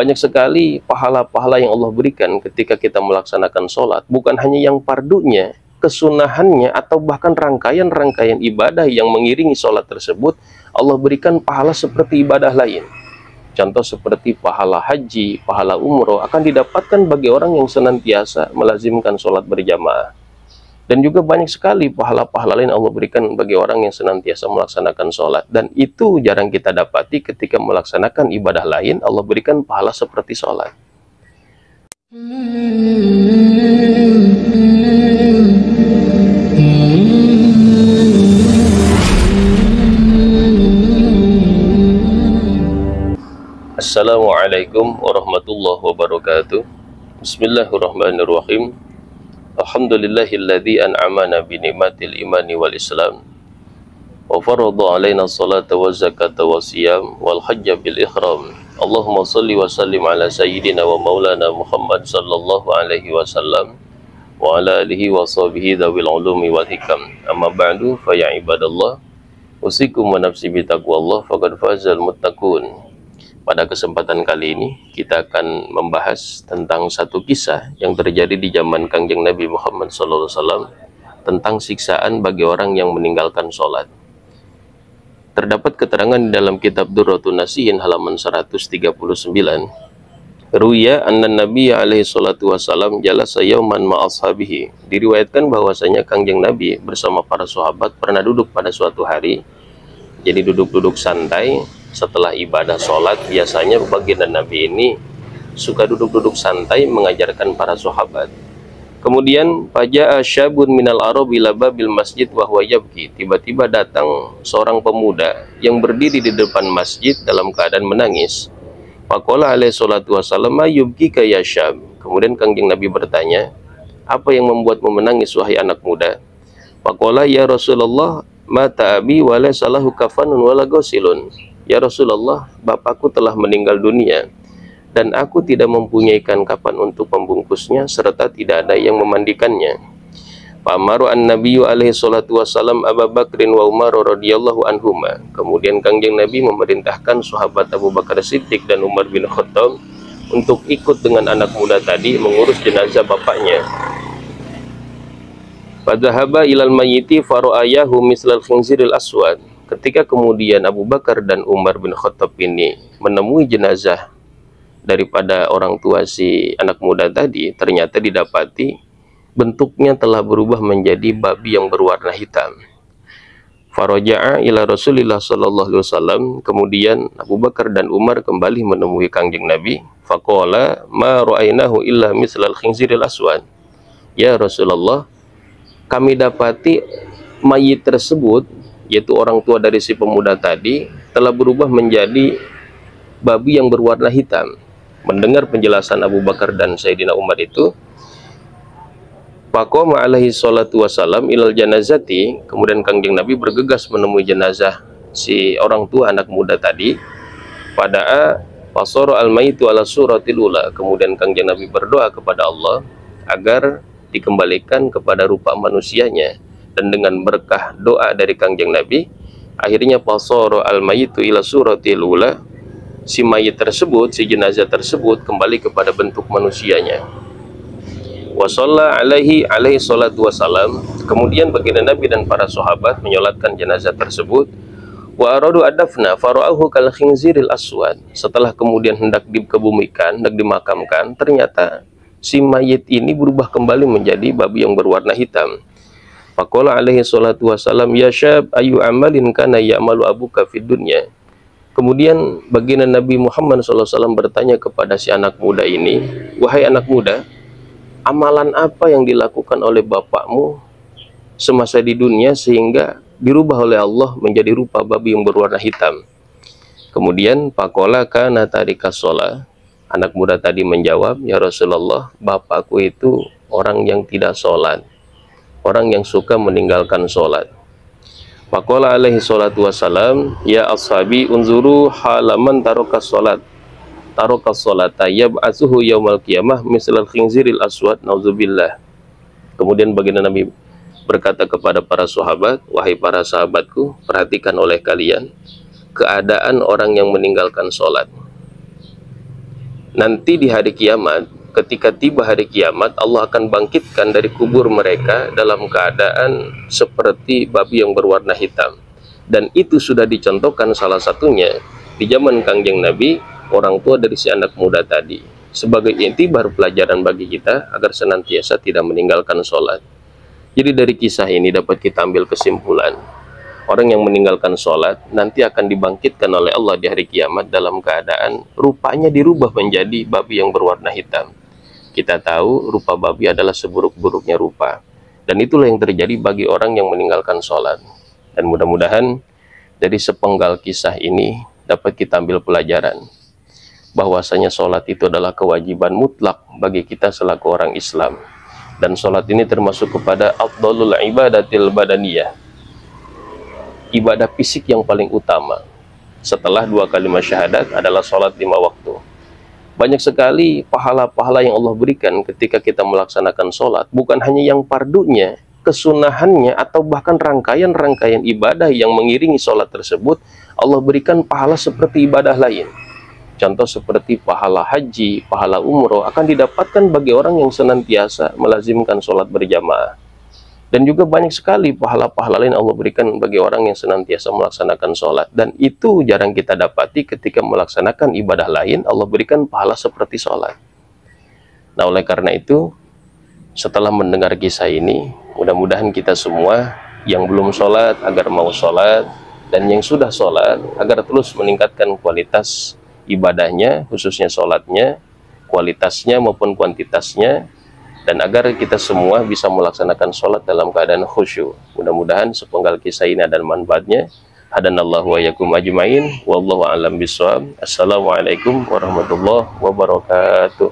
Banyak sekali pahala-pahala yang Allah berikan ketika kita melaksanakan sholat. Bukan hanya yang fardunya, kesunahannya, atau bahkan rangkaian-rangkaian ibadah yang mengiringi sholat tersebut, Allah berikan pahala seperti ibadah lain. Contoh seperti pahala haji, pahala umroh akan didapatkan bagi orang yang senantiasa melazimkan sholat berjamaah. Dan juga banyak sekali pahala-pahala lain Allah berikan bagi orang yang senantiasa melaksanakan sholat. Dan itu jarang kita dapati ketika melaksanakan ibadah lain, Allah berikan pahala seperti sholat. Assalamualaikum warahmatullahi wabarakatuh. Bismillahirrahmanirrahim. Alhamdulillahilladzi an'amana bi ni'matil imani wal islam wa farada alaina salata wa zakata wa siyam wal hajja bil ihram. Allahumma salli wa sallim ala sayyidina wa maulana Muhammad sallallahu alaihi wasallam wa ala alihi wa sahbihi dzawil ulumi wal hikam. Amma ba'du fa ya ibadallah, usikum wa nafsi bi taqwallah faqad fazal muttaqun. Pada kesempatan kali ini kita akan membahas tentang satu kisah yang terjadi di zaman Kangjeng Nabi Muhammad SAW tentang siksaan bagi orang yang meninggalkan sholat. Terdapat keterangan di dalam kitab Durratun Nasihin halaman 139. Ruya anna Nabi alaihi salatu wassalam jalasa yauman ma'ashabihi. Diriwayatkan bahwasanya Kangjeng Nabi bersama para sahabat pernah duduk pada suatu hari. Jadi duduk-duduk santai. Setelah ibadah sholat, biasanya baginda Nabi ini suka duduk-duduk santai mengajarkan para sahabat. Kemudian faja'a syabun minal arabi ila babil masjid wa huwa yabki. Tiba-tiba datang seorang pemuda yang berdiri di depan masjid dalam keadaan menangis. Faqala alaihi salatu wasallam yubkika ya syab. Kemudian Kangjeng Nabi bertanya, apa yang membuatmu menangis wahai anak muda? Faqala ya Rasulullah mata abi wa laysa lahu kafanun wala ghusilun. Ya Rasulullah, bapakku telah meninggal dunia dan aku tidak mempunyai kain kapan untuk membungkusnya serta tidak ada yang memandikannya. Fa'amaru an-nabiyyu alaihi salatu wassalam Abu Bakrin wa Umar radhiyallahu anhuma. Kemudian Kangjeng Nabi memerintahkan sahabat Abu Bakar Siddiq dan Umar bin Khattab untuk ikut dengan anak muda tadi mengurus jenazah bapaknya. Fadzahaba ilal mayyiti fara'ayahu mislal khinziril aswad. Ketika kemudian Abu Bakar dan Umar bin Khattab ini menemui jenazah daripada orang tua si anak muda tadi, ternyata didapati bentuknya telah berubah menjadi babi yang berwarna hitam. Faraja'a ila Rasulillah sallallahu alaihi wasallam. Kemudian Abu Bakar dan Umar kembali menemui Kangjeng Nabi. Faqala ma ra'ainahu illa mislal khinziril aswad. Ya Rasulullah, kami dapati mayit tersebut, yaitu orang tua dari si pemuda tadi, telah berubah menjadi babi yang berwarna hitam. Mendengar penjelasan Abu Bakar dan Sayyidina Umar itu, faqama alaihi salatu wassalam ilal janazati. Kemudian Kangjeng Nabi bergegas menemui jenazah si orang tua anak muda tadi. Pada fasara al-maitu ala suratil ula. Kemudian Kangjeng Nabi berdoa kepada Allah agar dikembalikan kepada rupa manusianya. Dan dengan berkah doa dari Kangjeng Nabi, akhirnya fasara al-mayitu ila suratil ula. Si mayit tersebut, si jenazah tersebut kembali kepada bentuk manusianya. Wa shalla alaihi salatu wassalam. Kemudian baginda Nabi dan para sahabat menyolatkan jenazah tersebut. Wa aradu adafna fara'ahu kal khinziril aswad. Setelah kemudian hendak dikebumikan, hendak dimakamkan, ternyata si mayit ini berubah kembali menjadi babi yang berwarna hitam. Faqala alaihi salatu wassalam ya syab ayu amalin kana ya'malu abuka fid dunya. Kemudian baginda Nabi Muhammad SAW bertanya kepada si anak muda ini, wahai anak muda, amalan apa yang dilakukan oleh bapakmu semasa di dunia sehingga dirubah oleh Allah menjadi rupa babi yang berwarna hitam? Kemudian faqala kana tarika shalah. Anak muda tadi menjawab, ya Rasulullah, bapakku itu orang yang tidak sholat, orang yang suka meninggalkan sholat. Faqala alaihi salatu wassalam ya ashabi unzuru halaman tarokas sholat sholata yab'atsuhu yaumal qiyamah mislal khinziril aswad nauzubillah. Kemudian baginda Nabi berkata kepada para sahabat, wahai para sahabatku, perhatikan oleh kalian keadaan orang yang meninggalkan sholat. nanti di hari kiamat, ketika tiba hari kiamat, Allah akan bangkitkan dari kubur mereka dalam keadaan seperti babi yang berwarna hitam. Dan itu sudah dicontohkan salah satunya di zaman Kangjeng Nabi, orang tua dari si anak muda tadi, sebagai intibar pelajaran bagi kita agar senantiasa tidak meninggalkan sholat. Jadi dari kisah ini dapat kita ambil kesimpulan, orang yang meninggalkan sholat nanti akan dibangkitkan oleh Allah di hari kiamat dalam keadaan rupanya dirubah menjadi babi yang berwarna hitam. Kita tahu rupa babi adalah seburuk-buruknya rupa, dan itulah yang terjadi bagi orang yang meninggalkan sholat. Dan mudah-mudahan dari sepenggal kisah ini dapat kita ambil pelajaran bahwasanya sholat itu adalah kewajiban mutlak bagi kita selaku orang Islam, dan sholat ini termasuk kepada afdhalul ibadatil badaniyah, ibadah fisik yang paling utama. Setelah 2 kalimat syahadat adalah sholat 5 waktu. Banyak sekali pahala-pahala yang Allah berikan ketika kita melaksanakan sholat, bukan hanya yang pardunya, kesunahannya, atau bahkan rangkaian-rangkaian ibadah yang mengiringi sholat tersebut, Allah berikan pahala seperti ibadah lain. Contoh seperti pahala haji, pahala umroh akan didapatkan bagi orang yang senantiasa melazimkan sholat berjamaah. Dan juga banyak sekali pahala-pahala lain Allah berikan bagi orang yang senantiasa melaksanakan sholat. Dan itu jarang kita dapati ketika melaksanakan ibadah lain, Allah berikan pahala seperti sholat. Nah, oleh karena itu, setelah mendengar kisah ini, mudah-mudahan kita semua yang belum sholat agar mau sholat, dan yang sudah sholat agar terus meningkatkan kualitas ibadahnya, khususnya sholatnya, kualitasnya maupun kuantitasnya, dan agar kita semua bisa melaksanakan sholat dalam keadaan khusyuk. Mudah-mudahan sepenggal kisah ini ada manfaatnya. Hadanallahu wa yakum ajmain. Wallahu a'lam bishawab. Assalamualaikum warahmatullahi wabarakatuh.